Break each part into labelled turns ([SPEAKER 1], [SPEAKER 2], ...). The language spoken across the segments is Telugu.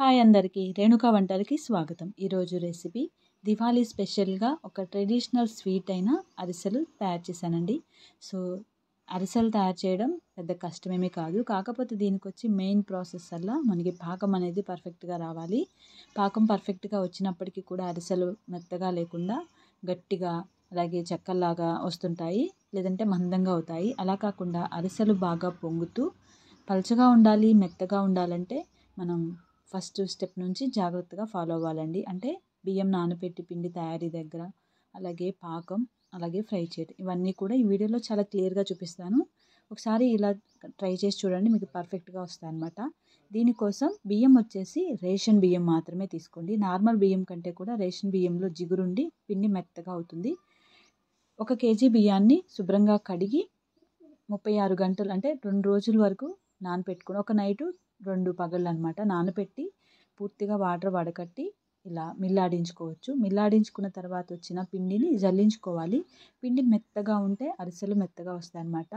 [SPEAKER 1] హాయ్ అందరికీ, రేణుకా వంటలకి స్వాగతం. ఈరోజు రెసిపీ దివాళీ స్పెషల్గా ఒక ట్రెడిషనల్ స్వీట్ అయిన అరిసెలు తయారు చేశానండి. సో అరిసెలు తయారు చేయడం పెద్ద కష్టమేమీ కాదు. కాకపోతే దీనికి వచ్చి మెయిన్ ప్రాసెస్ వల్ల మనకి పాకం అనేది పర్ఫెక్ట్గా రావాలి. పాకం పర్ఫెక్ట్గా వచ్చినప్పటికీ కూడా అరిసెలు మెత్తగా లేకుండా గట్టిగా అలాగే చెక్కల్లాగా వస్తుంటాయి, లేదంటే మందంగా అవుతాయి. అలా కాకుండా అరిసెలు బాగా పొంగుతూ పలుచగా ఉండాలి, మెత్తగా ఉండాలంటే మనం ఫస్ట్ స్టెప్ నుంచి జాగ్రత్తగా ఫాలో అవ్వాలండి. అంటే బియ్యం నానబెట్టి పిండి తయారీ దగ్గర, అలాగే పాకం, అలాగే ఫ్రై చేయడం, ఇవన్నీ కూడా ఈ వీడియోలో చాలా క్లియర్గా చూపిస్తాను. ఒకసారి ఇలా ట్రై చేసి చూడండి, మీకు పర్ఫెక్ట్గా వస్తాయి అన్నమాట. దీనికోసం బియ్యం వచ్చేసి రేషన్ బియ్యం మాత్రమే తీసుకోండి. నార్మల్ బియ్యం కంటే కూడా రేషన్ బియ్యంలో జిగురుండి పిండి మెత్తగా అవుతుంది. 1 కేజీ బియ్యాన్ని శుభ్రంగా కడిగి 36 గంటలు అంటే 2 రోజుల వరకు నానపెట్టుకుని, ఒక నైటు 2 పగళ్ళు అనమాట నానపెట్టి పూర్తిగా వాటర్ వడకట్టి ఇలా మిల్లాడించుకోవచ్చు. మిల్లాడించుకున్న తర్వాత వచ్చిన పిండిని జల్లించుకోవాలి. పిండి మెత్తగా ఉంటే అరిసెలు మెత్తగా వస్తాయి అన్నమాట.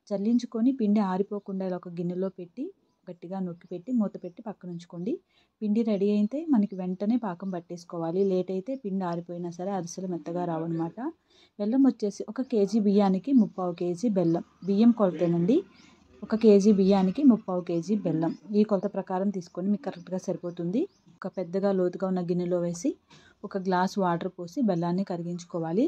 [SPEAKER 1] జల్లించుకొని పిండి ఆరిపోకుండా ఇలా ఒక గిన్నెలో పెట్టి గట్టిగా నొక్కి పెట్టి మూత పెట్టి పక్కన ఉంచుకోండి. పిండి రెడీ అయితే మనకి వెంటనే పాకం పట్టేసుకోవాలి. లేట్ అయితే పిండి ఆరిపోయినా సరే అరిసెలు మెత్తగా రావు అనమాట. బెల్లం వచ్చేసి 1 కేజీ బియ్యానికి 3/4 కేజీ బెల్లం. బియ్యం కొలతేనండి. 1 కేజీ బియ్యానికి 3/4 కేజీ బెల్లం. ఈ కొలత ప్రకారం తీసుకొని మీకు కరెక్ట్గా సరిపోతుంది. ఒక పెద్దగా లోతుగా ఉన్న గిన్నెలో వేసి 1 గ్లాస్ వాటర్ పోసి బెల్లాన్ని కరిగించుకోవాలి.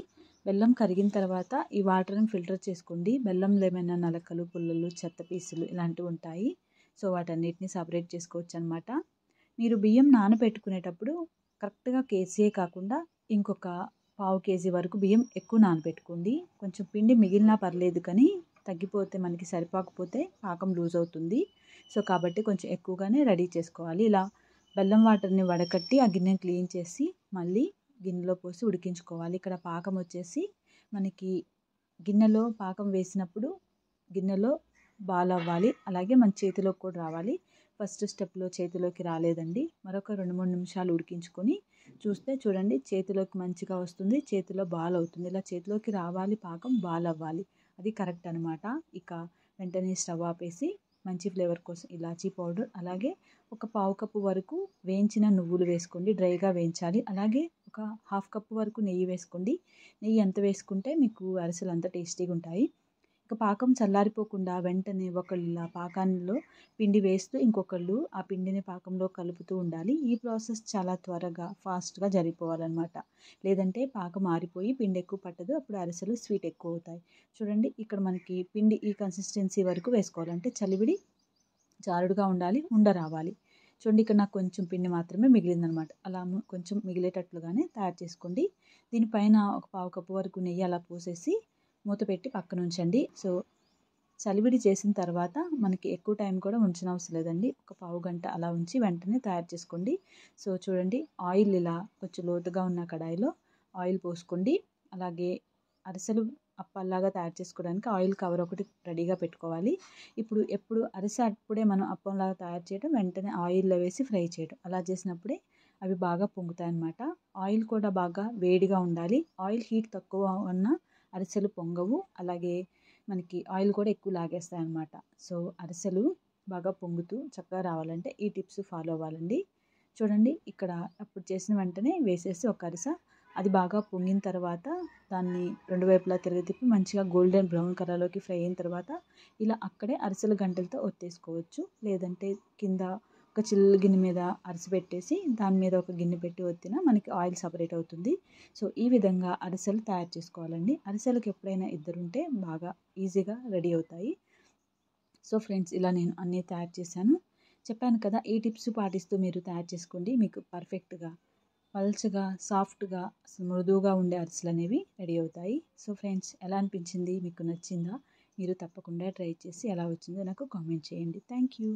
[SPEAKER 1] బెల్లం కరిగిన తర్వాత ఈ వాటర్ని ఫిల్టర్ చేసుకోండి. బెల్లంలో ఏమైనా నలకలు, పుల్లలు, చెత్త పీసులు ఇలాంటివి ఉంటాయి. సో వాటన్నిటిని సపరేట్ చేసుకోవచ్చు అనమాట. మీరు బియ్యం నానబెట్టుకునేటప్పుడు కరెక్ట్గా కేజీయే కాకుండా ఇంకొక 1/4 కేజీ వరకు బియ్యం ఎక్కువ నానబెట్టుకోండి. కొంచెం పిండి మిగిలినా పర్లేదు, కానీ తగ్గిపోతే మనకి సరిపోకపోతే పాకం లూజ్ అవుతుంది. సో కాబట్టి కొంచెం ఎక్కువగానే రెడీ చేసుకోవాలి. ఇలా బెల్లం వాటర్ని వడకట్టి ఆ గిన్నెని క్లీన్ చేసి మళ్ళీ గిన్నెలో పోసి ఉడికించుకోవాలి. ఇక్కడ పాకం వచ్చేసి మనకి గిన్నెలో పాకం వేసినప్పుడు గిన్నెలో బాల్ అవ్వాలి, అలాగే మన చేతిలోకి కూడా రావాలి. ఫస్ట్ స్టెప్లో చేతిలోకి రాలేదండి. మరొక 2-3 నిమిషాలు ఉడికించుకొని చూస్తే చూడండి చేతిలోకి మంచిగా వస్తుంది, చేతిలో బాల్ అవుతుంది. ఇలా చేతిలోకి రావాలి, పాకం బాల్ అవ్వాలి, అది కరెక్ట్ అనమాట. ఇక వెంటనే స్టవ్ ఆపేసి మంచి ఫ్లేవర్ కోసం ఇలాచీ పౌడర్, అలాగే ఒక 1/2 కప్పు వరకు వేయించిన నువ్వులు వేసుకోండి. డ్రైగా వేయించాలి. అలాగే ఒక 1/2 కప్పు వరకు నెయ్యి వేసుకోండి. నెయ్యి ఎంత వేసుకుంటే మీకు అరిసెలు అంత టేస్టీగా ఉంటాయి. ఇక పాకం చల్లారిపోకుండా వెంటనే ఒకళ్ళు ఇలా పాకంలో పిండి వేస్తూ ఇంకొకళ్ళు ఆ పిండిని పాకంలో కలుపుతూ ఉండాలి. ఈ ప్రాసెస్ చాలా త్వరగా ఫాస్ట్గా జరిగిపోవాలన్నమాట. లేదంటే పాకం ఆరిపోయి పిండి ఎక్కువ పట్టదు, అప్పుడు అరిసెలు స్వీట్ ఎక్కువ అవుతాయి. చూడండి ఇక్కడ మనకి పిండి ఈ కన్సిస్టెన్సీ వరకు వేసుకోవాలంటే చలివిడి జారుడుగా ఉండాలి, ఉండ రావాలి. చూడండి ఇక్కడ నాకు కొంచెం పిండి మాత్రమే మిగిలిందనమాట. అలా కొంచెం మిగిలేటట్లుగానే తయారు చేసుకోండి. దీనిపైన ఒక 1/2 కప్పు వరకు నెయ్యి అలా పోసేసి మూత పెట్టి పక్కన ఉంచండి. సో చలివిడి చేసిన తర్వాత మనకి ఎక్కువ టైం కూడా ఉంచిన అవసరం లేదండి. ఒక 1/2 గంట అలా ఉంచి వెంటనే తయారు చేసుకోండి. సో చూడండి ఆయిల్ ఇలా కొంచెం లోతుగా ఉన్న కడాయిలో ఆయిల్ పోసుకోండి. అలాగే అరిసెలు అప్పాల్లాగా తయారు చేసుకోవడానికి ఆయిల్ కవర్ ఒకటి రెడీగా పెట్టుకోవాలి. ఎప్పుడు అరిసె అప్పుడే మనం అప్పంలాగా తయారు చేయడం, వెంటనే ఆయిల్లో వేసి ఫ్రై చేయడం, అలా చేసినప్పుడే అవి బాగా పొంగుతాయి అన్నమాట. ఆయిల్ కూడా బాగా వేడిగా ఉండాలి. ఆయిల్ హీట్ తక్కువ ఉన్న అరిసెలు పొంగవు, అలాగే మనకి ఆయిల్ కూడా ఎక్కువ లాగేస్తాయి అన్నమాట. సో అరిసెలు బాగా పొంగుతూ చక్కగా రావాలంటే ఈ టిప్స్ ఫాలో అవ్వాలండి. చూడండి ఇక్కడ అప్పుడు చేసిన వెంటనే వేసేసి ఒక అరిసె అది బాగా పొంగిన తర్వాత దాన్ని 2 వైపులా తిప్పి మంచిగా గోల్డెన్ బ్రౌన్ కలర్లోకి ఫ్రై అయిన తర్వాత ఇలా అక్కడే అరిసెలు గంటెలతో ఒత్తేసుకోవచ్చు. లేదంటే కింద ఒక చిల్లు గిన్నె మీద అరిసె పెట్టేసి దాని మీద ఒక గిన్నె పెట్టి ఒత్తినా మనకి ఆయిల్ సపరేట్ అవుతుంది. సో ఈ విధంగా అరిసెలు తయారు చేసుకోవాలండి. అరిసెలకు ఎప్పుడైనా ఇద్దరుంటే బాగా ఈజీగా రెడీ అవుతాయి. సో ఫ్రెండ్స్ ఇలా నేను అన్నీ తయారు చేశాను. చెప్పాను కదా, ఈ టిప్స్ పాటిస్తూ మీరు తయారు చేసుకోండి. మీకు పర్ఫెక్ట్గా పల్చగా, సాఫ్ట్గా, మృదువుగా ఉండే అరిసెలు అనేవి రెడీ అవుతాయి. సో ఫ్రెండ్స్ ఎలా అనిపించింది, మీకు నచ్చిందా? మీరు తప్పకుండా ట్రై చేసి ఎలా వచ్చిందో నాకు కామెంట్ చేయండి. Thank you.